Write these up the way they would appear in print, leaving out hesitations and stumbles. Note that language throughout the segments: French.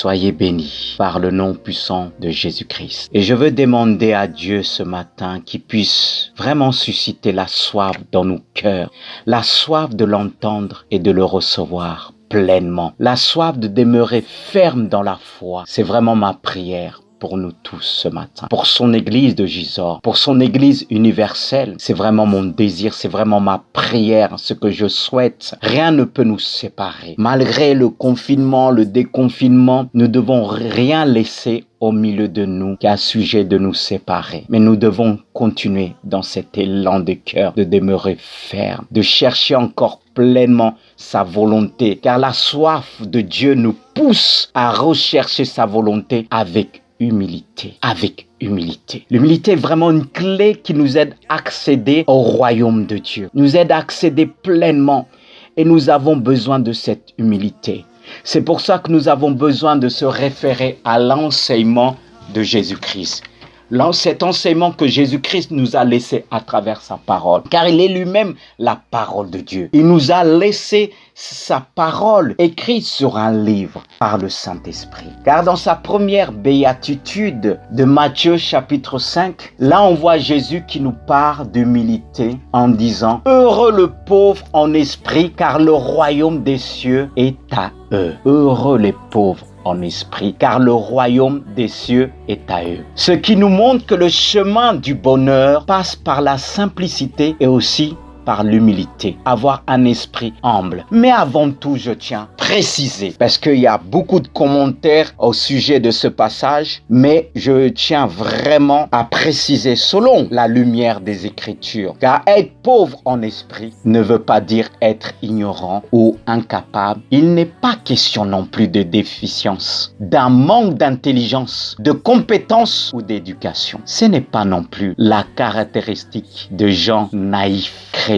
Soyez bénis par le nom puissant de Jésus-Christ. Et je veux demander à Dieu ce matin qu'il puisse vraiment susciter la soif dans nos cœurs, la soif de l'entendre et de le recevoir pleinement, la soif de demeurer ferme dans la foi. C'est vraiment ma prière pour nous tous ce matin, pour son église de Gisors, pour son église universelle. C'est vraiment mon désir, c'est vraiment ma prière, ce que je souhaite. Rien ne peut nous séparer. Malgré le confinement, le déconfinement, nous devons rien laisser au milieu de nous qui a sujet de nous séparer. Mais nous devons continuer dans cet élan de cœur, de demeurer ferme, de chercher encore pleinement sa volonté, car la soif de Dieu nous pousse à rechercher sa volonté avec humilité. L'humilité est vraiment une clé qui nous aide à accéder au royaume de Dieu, nous aide à accéder pleinement, et nous avons besoin de cette humilité. C'est pour ça que nous avons besoin de se référer à l'enseignement de Jésus-Christ. Cet enseignement que Jésus-Christ nous a laissé à travers sa parole, car il est lui-même la parole de Dieu. Il nous a laissé sa parole écrite sur un livre par le Saint-Esprit. Car dans sa première béatitude de Matthieu chapitre 5, là on voit Jésus qui nous parle d'humilité en disant « Heureux le pauvre en esprit, car le royaume des cieux est à eux. » Heureux les pauvres en esprit, car le royaume des cieux est à eux. Ce qui nous montre que le chemin du bonheur passe par la simplicité et aussi par l'humilité, avoir un esprit humble. Mais avant tout, je tiens à préciser, parce qu'il y a beaucoup de commentaires au sujet de ce passage, mais je tiens vraiment à préciser selon la lumière des Écritures, car être pauvre en esprit ne veut pas dire être ignorant ou incapable. Il n'est pas question non plus de déficience, d'un manque d'intelligence, de compétence ou d'éducation. Ce n'est pas non plus la caractéristique de gens naïfs, crédules,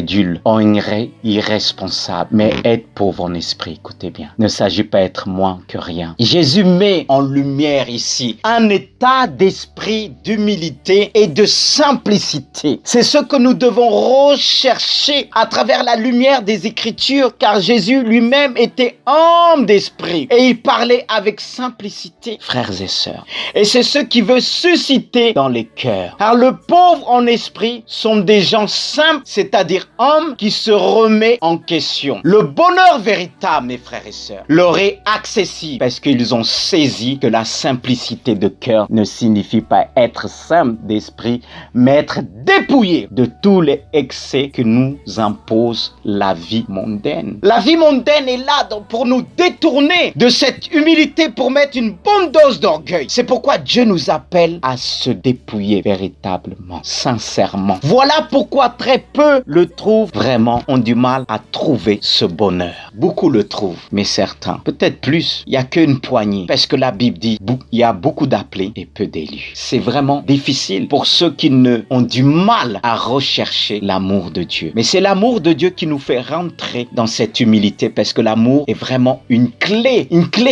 irresponsables, mais être pauvre en esprit, écoutez bien, ne s'agit pas d'être moins que rien. Jésus met en lumière ici un état d'esprit d'humilité et de simplicité. C'est ce que nous devons rechercher à travers la lumière des Écritures, car Jésus lui-même était humble d'esprit et il parlait avec simplicité, frères et sœurs. Et c'est ce qui veut susciter dans les cœurs. Car le pauvre en esprit sont des gens simples, c'est-à-dire hommes qui se remet en question. Le bonheur véritable, mes frères et sœurs, leur est accessible parce qu'ils ont saisi que la simplicité de cœur ne signifie pas être simple d'esprit, mais être dépouillé de tous les excès que nous impose la vie mondaine. La vie mondaine est là pour nous détourner de cette humilité pour mettre une bonne dose d'orgueil. C'est pourquoi Dieu nous appelle à se dépouiller véritablement, sincèrement. Voilà pourquoi très peu le trouvent vraiment, ont du mal à trouver ce bonheur. Beaucoup le trouvent, mais certains, peut-être plus, il n'y a qu'une poignée. Parce que la Bible dit, il y a beaucoup d'appelés et peu d'élus. C'est vraiment difficile pour ceux qui ont du mal à rechercher l'amour de Dieu. Mais c'est l'amour de Dieu qui nous fait rentrer dans cette humilité, parce que l'amour est vraiment une clé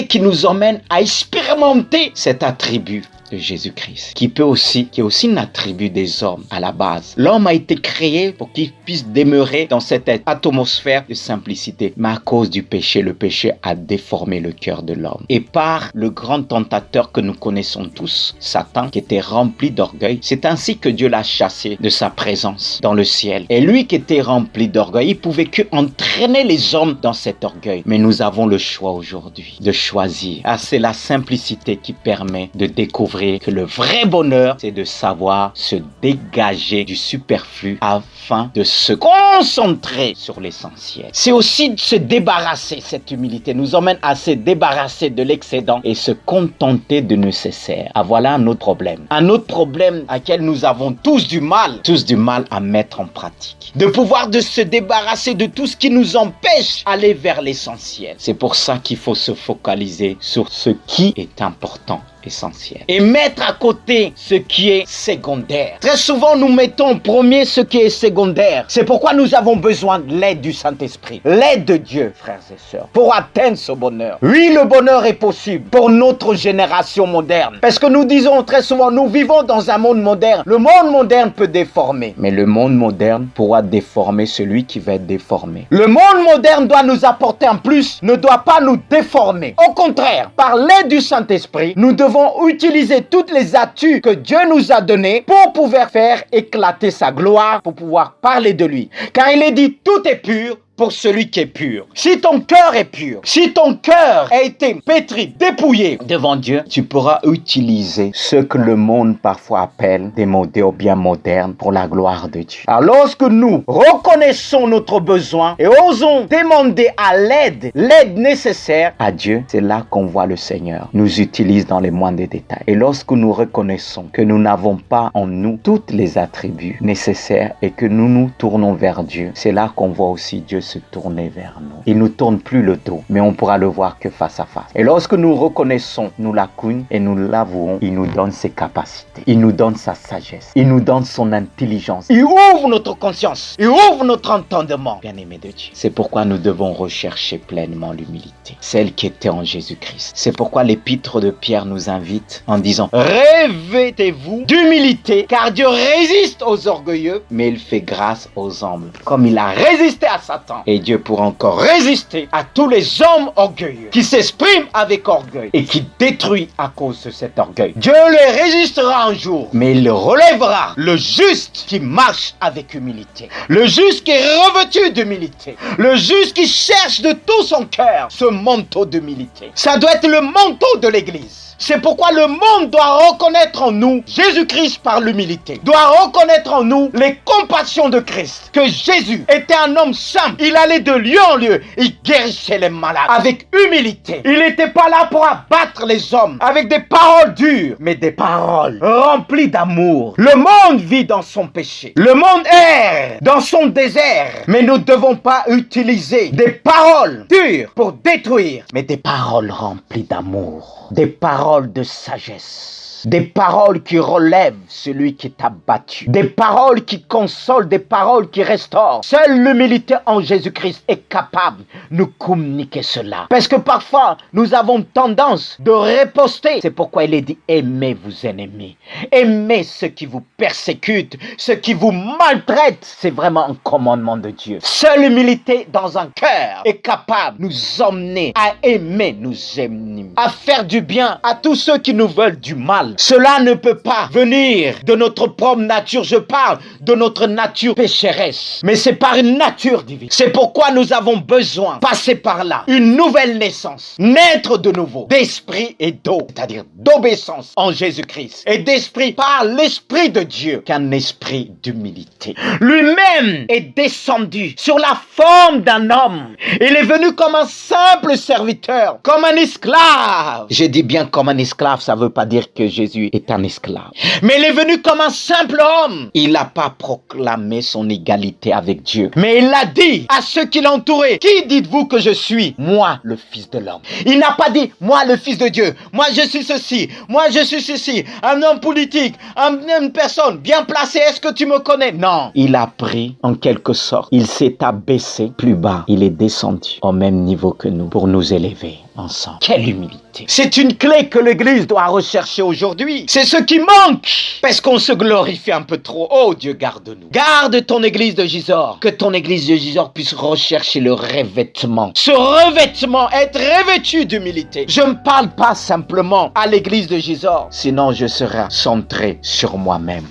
qui nous emmène à expérimenter cet attribut de Jésus-Christ, qui est aussi un attribut des hommes à la base. L'homme a été créé pour qu'il puisse demeurer dans cette atmosphère de simplicité. Mais à cause du péché, le péché a déformé le cœur de l'homme. Et par le grand tentateur que nous connaissons tous, Satan, qui était rempli d'orgueil, c'est ainsi que Dieu l'a chassé de sa présence dans le ciel. Et lui qui était rempli d'orgueil, il pouvait que entraîner les hommes dans cet orgueil. Mais nous avons le choix aujourd'hui de choisir. Ah, c'est la simplicité qui permet de découvrir que le vrai bonheur, c'est de savoir se dégager du superflu afin de se concentrer sur l'essentiel. C'est aussi de se débarrasser, cette humilité nous emmène à se débarrasser de l'excédent et se contenter de nécessaire. Ah, voilà un autre problème. Un autre problème à quel nous avons tous du mal à mettre en pratique. De pouvoir de se débarrasser de tout ce qui nous empêche d'aller vers l'essentiel. C'est pour ça qu'il faut se focaliser sur ce qui est important. essentiel. Et mettre à côté ce qui est secondaire. Très souvent, nous mettons en premier ce qui est secondaire. C'est pourquoi nous avons besoin de l'aide du Saint-Esprit, l'aide de Dieu, frères et sœurs, pour atteindre ce bonheur. Oui, le bonheur est possible pour notre génération moderne. Parce que nous disons très souvent, nous vivons dans un monde moderne. Le monde moderne peut déformer, mais le monde moderne pourra déformer celui qui va être déformé. Le monde moderne doit nous apporter en plus, ne doit pas nous déformer. Au contraire, par l'aide du Saint-Esprit, nous devons utiliser toutes les atouts que Dieu nous a donnés pour pouvoir faire éclater sa gloire, pour pouvoir parler de lui. Car il est dit, tout est pur pour celui qui est pur. Si ton cœur est pur, si ton cœur a été pétri, dépouillé devant Dieu, tu pourras utiliser ce que le monde parfois appelle des modèles bien modernes pour la gloire de Dieu. Alors lorsque nous reconnaissons notre besoin et osons demander à l'aide nécessaire à Dieu, c'est là qu'on voit le Seigneur nous utilise dans les moindres détails. Et lorsque nous reconnaissons que nous n'avons pas en nous tous les attributs nécessaires et que nous nous tournons vers Dieu, c'est là qu'on voit aussi Dieu se tourner vers nous. Il nous tourne plus le dos, mais on pourra le voir que face à face. Et lorsque nous reconnaissons, nous l'accueillons et nous l'avouons, il nous donne ses capacités, il nous donne sa sagesse, il nous donne son intelligence. Il ouvre notre conscience, il ouvre notre entendement, bien-aimé de Dieu. C'est pourquoi nous devons rechercher pleinement l'humilité, celle qui était en Jésus-Christ. C'est pourquoi l'épître de Pierre nous invite en disant: revêtez-vous d'humilité, car Dieu résiste aux orgueilleux, mais il fait grâce aux humbles. Comme il a résisté à Satan, et Dieu pourra encore résister à tous les hommes orgueilleux qui s'expriment avec orgueil et qui détruisent à cause de cet orgueil. Dieu les résistera un jour, mais il le relèvera. Le juste qui marche avec humilité, le juste qui est revêtu d'humilité, le juste qui cherche de tout son cœur ce manteau d'humilité. Ça doit être le manteau de l'Église. C'est pourquoi le monde doit reconnaître en nous Jésus-Christ par l'humilité. Doit reconnaître en nous les compassions de Christ. Que Jésus était un homme simple. Il allait de lieu en lieu. Il guérissait les malades avec humilité. Il n'était pas là pour abattre les hommes avec des paroles dures, mais des paroles remplies d'amour. Le monde vit dans son péché. Le monde erre dans son désert. Mais nous ne devons pas utiliser des paroles dures pour détruire, mais des paroles remplies d'amour. Des paroles de sagesse, des paroles qui relèvent celui qui est abattu, des paroles qui consolent, des paroles qui restaurent. Seule l'humilité en Jésus-Christ est capable de nous communiquer cela. Parce que parfois, nous avons tendance de riposter. C'est pourquoi il est dit: aimez vos ennemis, aimez ceux qui vous persécutent, ceux qui vous maltraitent. C'est vraiment un commandement de Dieu. Seule l'humilité dans un cœur est capable de nous emmener à aimer nos ennemis, à faire du bien à tous ceux qui nous veulent du mal. Cela ne peut pas venir de notre propre nature. Je parle de notre nature pécheresse, mais c'est par une nature divine. C'est pourquoi nous avons besoin de passer par là, une nouvelle naissance, naître de nouveau d'esprit et d'eau, c'est-à-dire d'obéissance en Jésus-Christ, et d'esprit par l'Esprit de Dieu, qu'un esprit d'humilité. Lui-même est descendu sur la forme d'un homme. Il est venu comme un simple serviteur, comme un esclave. J'ai dit bien comme un esclave, ça ne veut pas dire que Jésus est un esclave. Mais il est venu comme un simple homme. Il n'a pas proclamé son égalité avec Dieu, mais il l'a dit à ceux qui l'entouraient: qui dites-vous que je suis? Moi, le Fils de l'homme. Il n'a pas dit: moi, le Fils de Dieu. Moi, je suis ceci. Moi, je suis ceci. Un homme politique, une personne bien placée. Est-ce que tu me connais? Non. Il a pris, en quelque sorte, il s'est abaissé plus bas. Il est descendu au même niveau que nous pour nous élever ensemble. Quelle humilité! C'est une clé que l'Église doit rechercher aujourd'hui. C'est ce qui manque, parce qu'on se glorifie un peu trop. Oh Dieu, garde-nous. Garde ton Église de Gisors. Que ton Église de Gisors puisse rechercher le revêtement. Ce revêtement, être revêtu d'humilité. Je ne parle pas simplement à l'Église de Gisors, sinon je serai centré sur moi-même.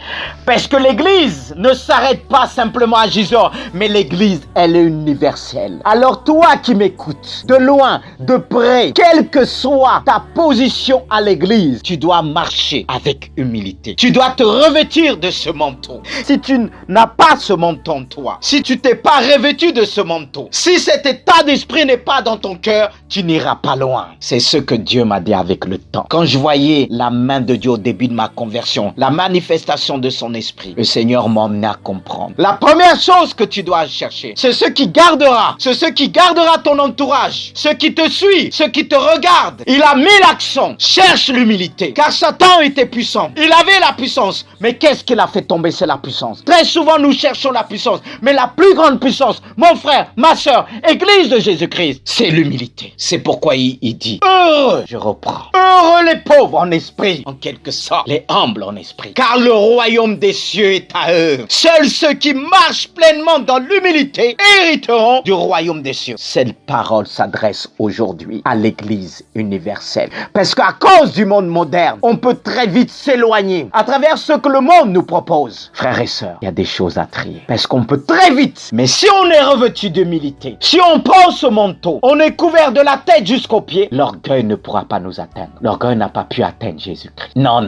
Parce que l'Église ne s'arrête pas simplement à Gisors, mais l'Église, elle est universelle. Alors toi qui m'écoutes, de loin, de près, quelle que soit ta position à l'église, tu dois marcher avec humilité. Tu dois te revêtir de ce manteau. Si tu n'as pas ce manteau en toi, si tu t'es pas revêtu de ce manteau, si cet état d'esprit n'est pas dans ton cœur, tu n'iras pas loin. C'est ce que Dieu m'a dit avec le temps. Quand je voyais la main de Dieu au début de ma conversion, la manifestation de son esprit, le Seigneur m'a emmené à comprendre. La première chose que tu dois chercher, c'est ce qui gardera ton entourage, ceux qui te suivent, ceux qui te regardent. Il a mis l'accent. Cherche l'humilité. Car Satan était puissant. Il avait la puissance. Mais qu'est-ce qui l'a fait tomber? C'est la puissance. Très souvent, nous cherchons la puissance. Mais la plus grande puissance, mon frère, ma soeur, Église de Jésus-Christ, c'est l'humilité. C'est pourquoi il dit, heureux, je reprends, heureux les pauvres en esprit, en quelque sorte, les humbles en esprit. Car le royaume des cieux est à eux. Seuls ceux qui marchent pleinement dans l'humilité hériteront du royaume des cieux. Cette parole s'adresse aujourd'hui à l'Église universelle. Parce qu'à cause du monde moderne, on peut très vite s'éloigner à travers ce que le monde nous propose. Frères et sœurs, il y a des choses à trier. Parce qu'on peut très vite, mais si on est revêtu d'humilité, si on prend ce manteau, on est couvert de la tête jusqu'aux pieds, l'orgueil ne pourra pas nous atteindre. L'orgueil n'a pas pu atteindre Jésus-Christ. Non.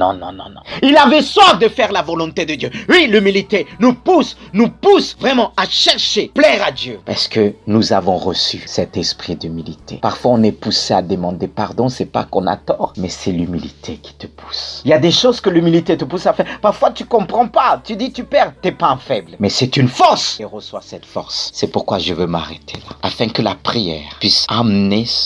Il avait soif de faire la volonté de Dieu. Oui, l'humilité nous pousse vraiment à chercher, plaire à Dieu. Parce que nous avons reçu cet esprit d'humilité. Parfois, on est poussé à demander pardon, c'est pas qu'on a tort, mais c'est l'humilité qui te pousse. Il y a des choses que l'humilité te pousse à faire. Parfois, tu comprends pas. Tu dis, tu perds. T'es pas un faible. Mais c'est une force. Et reçois cette force. C'est pourquoi je veux m'arrêter là. Afin que la prière puisse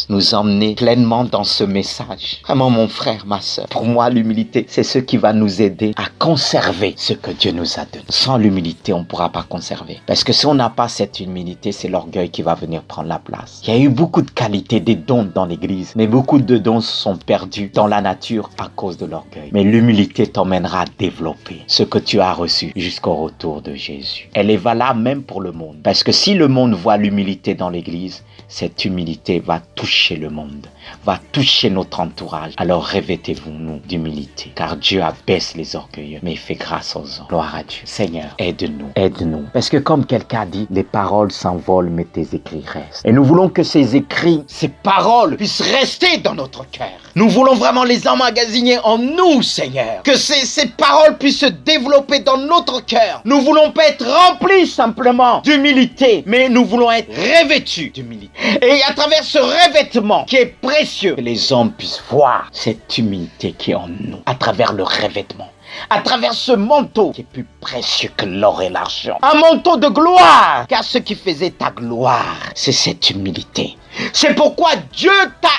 nous emmener pleinement dans ce message. Vraiment, mon frère, ma soeur. Pour moi, l'humilité, c'est ce qui va nous aider à conserver ce que Dieu nous a donné. Sans l'humilité, on ne pourra pas conserver. Parce que si on n'a pas cette humilité, c'est l'orgueil qui va venir prendre la place. Il y a eu beaucoup de qualités, des dons dans l'église, mais beaucoup de dons sont perdus dans la nature à cause de l'orgueil. Mais l'humilité t'emmènera à développer ce que tu as reçu jusqu'au retour de Jésus. Elle est valable même pour le monde. Parce que si le monde voit l'humilité dans l'église, cette humilité va toucher le monde, va toucher notre entourage. Alors revêtez-vous, nous, d'humilité. Car Dieu abaisse les orgueilleux, mais il fait grâce aux hommes. Gloire à Dieu. Seigneur, aide-nous. Parce que comme quelqu'un a dit, les paroles s'envolent, mais tes écrits restent. Et nous voulons que ces écrits, ces paroles puissent rester dans notre cœur. Nous voulons vraiment les emmagasiner en nous, Seigneur. Que ces paroles puissent se développer dans notre cœur. Nous voulons pas être remplis simplement d'humilité, mais nous voulons être revêtus d'humilité. Et à travers ce revêtement qui est précieux, que les hommes puissent voir cette humilité qui est en nous, à travers le revêtement. À travers ce manteau qui est plus précieux que l'or et l'argent. Un manteau de gloire. Car ce qui faisait ta gloire, c'est cette humilité. C'est pourquoi Dieu t'a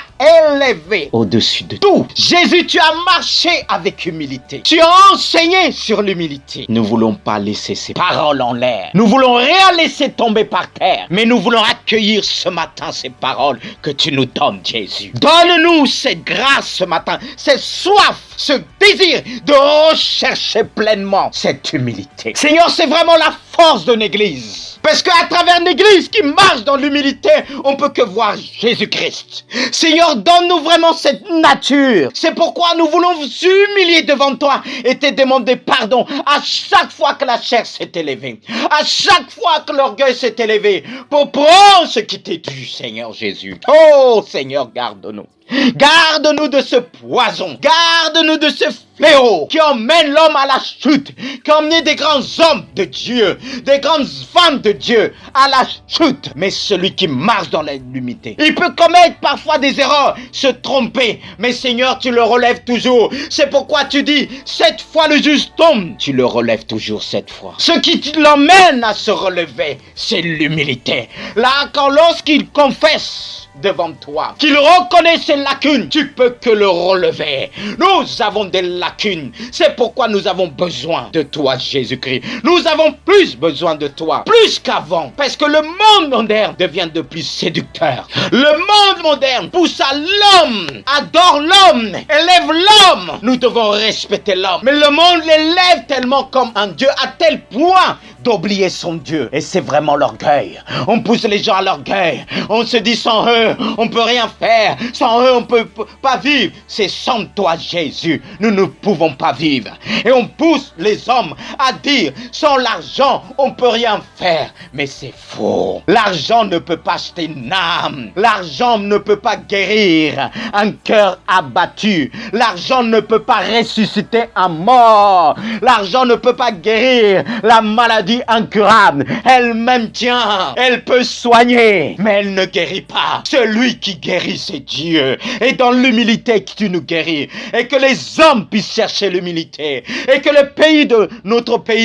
élevé au-dessus de tout. Jésus, tu as marché avec humilité. Tu as enseigné sur l'humilité. Nous ne voulons pas laisser ces paroles en l'air. Nous voulons rien laisser tomber par terre. Mais nous voulons accueillir ce matin ces paroles que tu nous donnes, Jésus. Donne-nous cette grâce ce matin, cette soif, ce désir de rechercher pleinement cette humilité. Seigneur, c'est vraiment la force de l'église. Parce qu'à travers l'église qui marche dans l'humilité, on peut que voir Jésus-Christ. Seigneur, donne-nous vraiment cette nature. C'est pourquoi nous voulons nous humilier devant toi et te demander pardon à chaque fois que la chair s'est élevée. À chaque fois que l'orgueil s'est élevé pour prendre ce qui t'est dû, Seigneur Jésus. Oh, Seigneur, garde-nous. Garde-nous de ce poison. Garde-nous de ce fléau qui emmène l'homme à la chute, qui emmène des grands hommes de Dieu, des grandes femmes de Dieu à la chute. Mais celui qui marche dans l'humilité, il peut commettre parfois des erreurs, se tromper, mais Seigneur, tu le relèves toujours. C'est pourquoi tu dis, 7 fois le juste tombe, tu le relèves toujours 7 fois. Ce qui l'emmène à se relever, c'est l'humilité. Là, lorsqu'il confesse devant toi, qu'il reconnaît ses lacunes, tu peux que le relever. Nous avons des lacunes. C'est pourquoi nous avons besoin de toi, Jésus-Christ. Nous avons plus besoin de toi, plus qu'avant, parce que le monde moderne devient de plus séducteur. Le monde moderne pousse à l'homme, adore l'homme, élève l'homme. Nous devons respecter l'homme. Mais le monde l'élève tellement comme un Dieu à tel point d'oublier son Dieu. Et c'est vraiment l'orgueil. On pousse les gens à l'orgueil. On se dit sans eux, on peut rien faire. Sans eux, on peut pas vivre. C'est sans toi, Jésus, nous ne pouvons pas vivre. Et on pousse les hommes à dire, sans l'argent, on peut rien faire. Mais c'est faux. L'argent ne peut pas acheter une âme. L'argent ne peut pas guérir un cœur abattu. L'argent ne peut pas ressusciter un mort. L'argent ne peut pas guérir la maladie maladie incurable. Elle maintient, elle peut soigner, mais elle ne guérit pas. Celui qui guérit, c'est Dieu. Et dans l'humilité que tu nous guéris, et que les hommes puissent chercher l'humilité, et que le pays,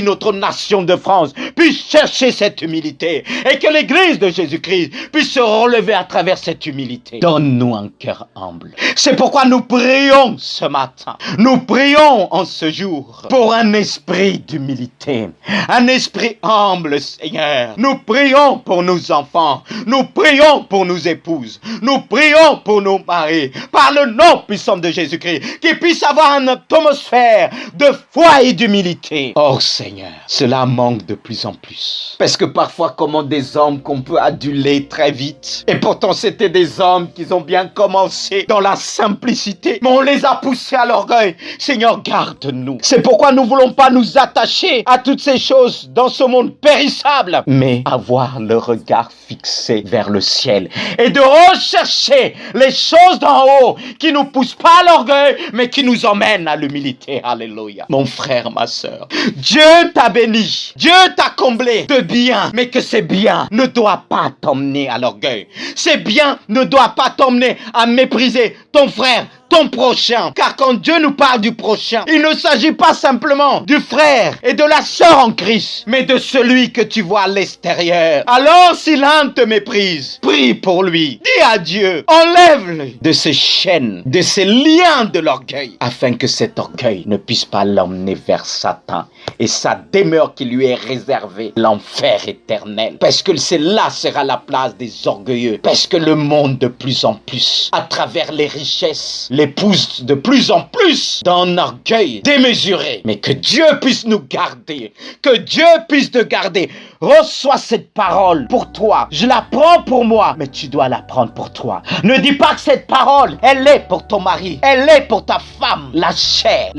notre nation de France, puisse chercher cette humilité, et que l'église de Jésus-Christ puisse se relever à travers cette humilité. Donne-nous un cœur humble. C'est pourquoi nous prions ce matin. Nous prions en ce jour pour un esprit d'humilité, un esprit humble, Seigneur. Nous prions pour nos enfants, nous prions pour nos épouses, nous prions pour nos maris, par le nom puissant de Jésus-Christ, qu'ils puissent avoir une atmosphère de foi et d'humilité. Oh Seigneur, cela manque de plus en plus. Parce que parfois, comment des hommes qu'on peut aduler très vite, et pourtant c'était des hommes qui ont bien commencé dans la simplicité, mais on les a poussés à l'orgueil. Seigneur, garde-nous. C'est pourquoi nous ne voulons pas nous attacher à toutes ces choses dans ce monde périssable, mais avoir le regard fixé vers le ciel et de rechercher les choses d'en haut qui nous poussent pas à l'orgueil, mais qui nous emmènent à l'humilité. Alléluia. Mon frère, ma sœur, Dieu t'a béni, Dieu t'a comblé de bien, mais que ces biens ne doivent pas t'emmener à l'orgueil. Ces biens ne doivent pas t'emmener à mépriser ton frère, ton prochain. Car quand Dieu nous parle du prochain, il ne s'agit pas simplement du frère et de la sœur en Christ, mais de celui que tu vois à l'extérieur. Alors si l'un te méprise, prie pour lui. Dis à Dieu, enlève-le de ces chaînes, de ces liens de l'orgueil, afin que cet orgueil ne puisse pas l'emmener vers Satan et sa demeure qui lui est réservée, l'enfer éternel. Parce que c'est là sera la place des orgueilleux. Parce que le monde de plus en plus, à travers les richesses, les pousse de plus en plus dans un orgueil démesuré. Mais que Dieu puisse nous garder, que Dieu puisse te garder. Reçois cette parole pour toi. Je la prends pour moi, mais tu dois la prendre pour toi. Ne dis pas que cette parole, elle est pour ton mari, elle est pour ta femme. La chair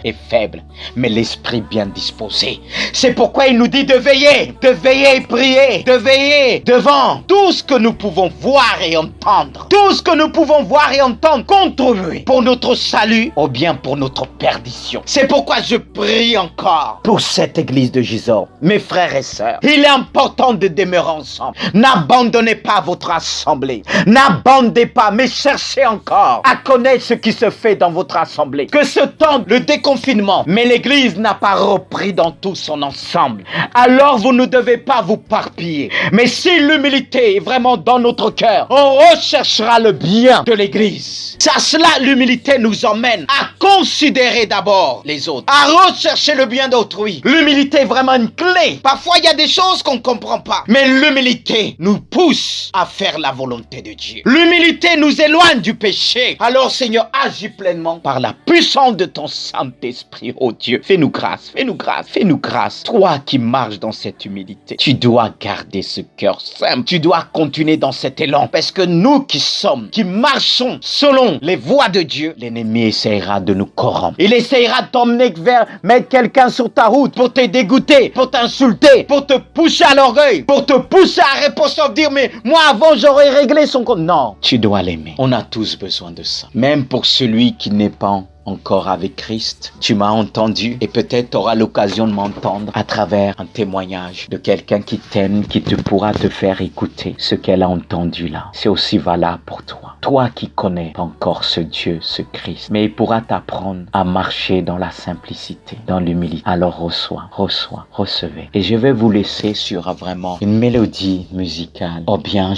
est faible, mais l'esprit bien disposé. C'est pourquoi il nous dit de veiller et prier, de veiller devant tout ce que nous pouvons voir et entendre. Tout ce que nous pouvons voir et entendre contre lui, pour notre salut ou bien pour notre perdition. C'est pourquoi je prie encore pour cette église de Jésus. Mes frères et sœurs, il est important de demeurer ensemble. N'abandonnez pas votre assemblée. N'abandonnez pas, mais cherchez encore à connaître ce qui se fait dans votre assemblée. Que ce temps, le déconfinement, mais l'église n'a pas repris dans tout son ensemble. Alors vous ne devez pas vous parpiller. Mais si l'humilité est vraiment dans notre cœur, on recherchera le bien de l'église. C'est à cela l'humilité nous emmène à considérer d'abord les autres, à rechercher le bien d'autrui. L'humilité est vraiment une clé. Parfois il y a des choses qu'on ne comprend pas, mais l'humilité nous pousse à faire la volonté de Dieu. L'humilité nous éloigne du péché. Alors Seigneur, agis pleinement par la puissance de ton Saint-Esprit. Oh Dieu, fais-nous grâce, fais-nous grâce, fais-nous grâce. Toi qui marches dans cette humilité, tu dois garder ce cœur simple. Tu dois continuer dans cet élan, parce que nous qui marchons selon les voies de Dieu, l'ennemi essaiera de nous corrompre. Il essaiera de t'emmener vers mettre quelqu'un sur ta route pour te dégoûter, pour t'insulter, pour te pousser à l'orgueil, pour te pousser à répondre, dire mais moi avant j'aurais réglé son compte. Non, tu dois l'aimer. On a tous besoin de ça. Même pour celui qui n'est pas encore avec Christ, tu m'as entendu et peut-être tu auras l'occasion de m'entendre à travers un témoignage de quelqu'un qui t'aime, qui pourra te faire écouter ce qu'elle a entendu là. C'est aussi valable pour toi. Toi qui connais pas encore ce Dieu, ce Christ, mais il pourra t'apprendre à marcher dans la simplicité, dans l'humilité. Alors recevez. Et je vais vous laisser sur vraiment une mélodie musicale, ou bien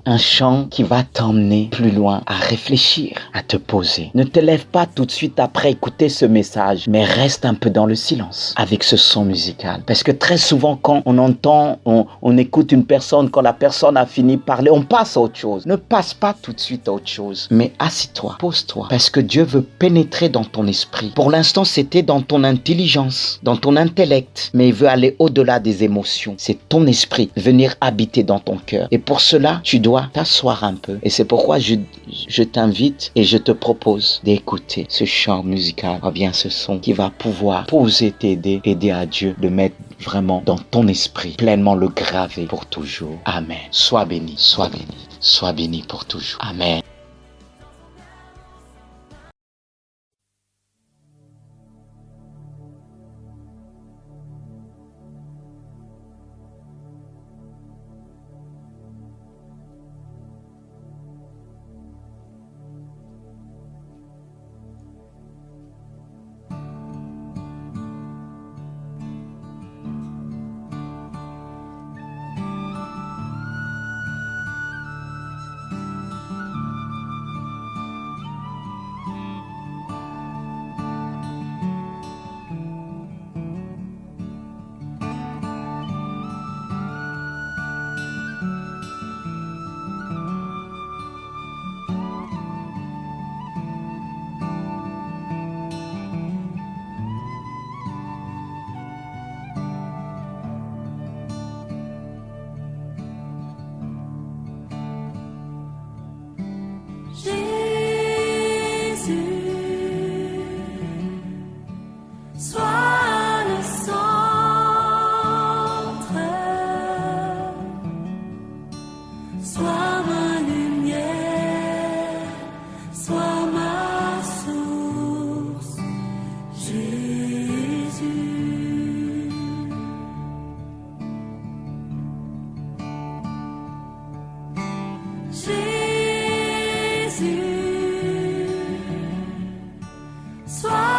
un chant qui va t'emmener plus loin à réfléchir, à te poser. Ne te lève pas tout de suite après écouter ce message, mais reste un peu dans le silence avec ce son musical. Parce que très souvent, quand on entend, on écoute une personne, quand la personne a fini de parler, on passe à autre chose. Ne passe pas tout de suite à autre chose, mais assis-toi, pose-toi, parce que Dieu veut pénétrer dans ton esprit. Pour l'instant, c'était dans ton intelligence, dans ton intellect, mais il veut aller au-delà des émotions. C'est ton esprit, venir habiter dans ton cœur. Et pour cela, tu dois t'asseoir un peu. Et c'est pourquoi je t'invite et je te propose d'écouter ce chant musical, ou bien ce son qui va pouvoir aider à Dieu de mettre vraiment dans ton esprit, pleinement le graver pour toujours. Amen. Sois béni, sois béni, sois béni pour toujours. Amen. Sois